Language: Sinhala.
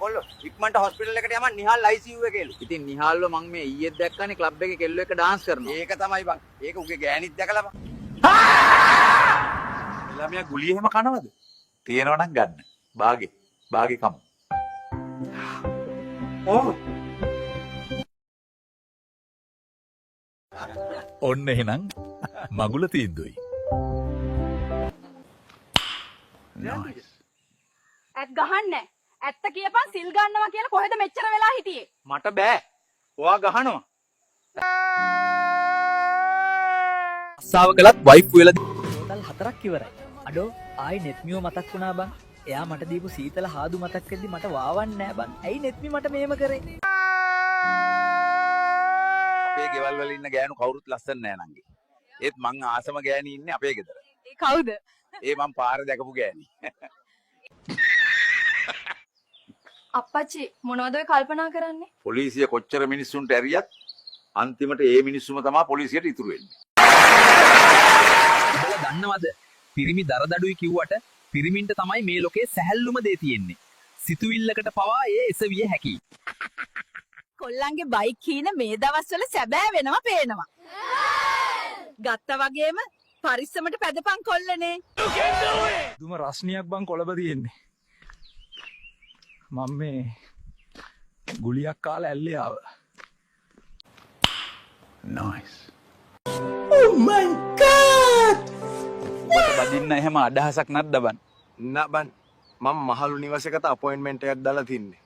කොල්ලෝ ඉක්මනට හොස්පිටල් එකට යමන් නිහාල් ICU එකේලු. ඉතින් නිහාල්ව මං මේ ඊයේ දැක්කනේ ක්ලබ් එකේ කෙල්ලෝ එක ඩාන්ස් කරනවා. ඒක තමයි බං. ඒක උගේ ගෑණිත් දැකලා බං. ළමයා ගුලිය එහෙම කනවද? තියෙනවා නම් ගන්න. බාගේ කමු. ඕ. ඔන්න එහෙනම් මගුල තීන්දුවයි. Nice. ඇත් ගහන්නේ. ඇත්ත කියපන් සිල් ගන්නවා කියලා කොහෙද මෙච්චර වෙලා හිටියේ? මට බෑ. ඔයා ගහනවා. අස්සාව කළත් වයිෆ් වෙලා බෝතල් 4ක් ඉවරයි. අඩෝ ආයි නෙත්මියෝ මතක් වුණා බං. එයා මට දීපු සීතල හාදු මතක් වෙද්දි මට වාවන්නේ නෑ බං. ඇයි නෙත්මි මට මේම කරේ? අපේ ගෙවල් වල ඉන්න ගෑනු කවුරුත් ලස්සන නෑ නංගි. ඒත් මං ආසම ගෑණි ඉන්නේ අපේ ගෙදර. ඒ කවුද? ඒ මං පාර දැකපු ගෑණි. අප්පච්චි මොනවද ඔය කල්පනා කරන්නේ? පොලිසිය කොච්චර මිනිස්සුන්ට ඇරියත් අන්තිමට ඒ මිනිස්සුම තමයි පොලිසියට ඉතුරු වෙන්නේ. ඔබලා දන්නවද? පිරිමි දරදඩුයි කිව්වට පිරිමින්ට තමයි මේ ලෝකේ සැහැල්ලුම දේ තියෙන්නේ. සිතුවිල්ලකට පවා ඒ එසවිය හැකියි. කොල්ලන්ගේ බයික් කීන මේ දවස්වල සැබෑ වෙනවා පේනවා. ගත්තා වගේම පරිස්සමට පැදපන් කොල්ලනේ. දුම රස්නියක් බං කොළඹ තියෙන්නේ. මම මේ ගුලියක් කාලා ඇල්ලේ ආව. Nice. Oh my god! ඔබට බදින්න එහෙම අදහසක් නැද්ද බන්? නෑ බන්. මම මහලු නිවසේකට අපොයින්ට්මන්ට් එකක් දාලා තින්නේ.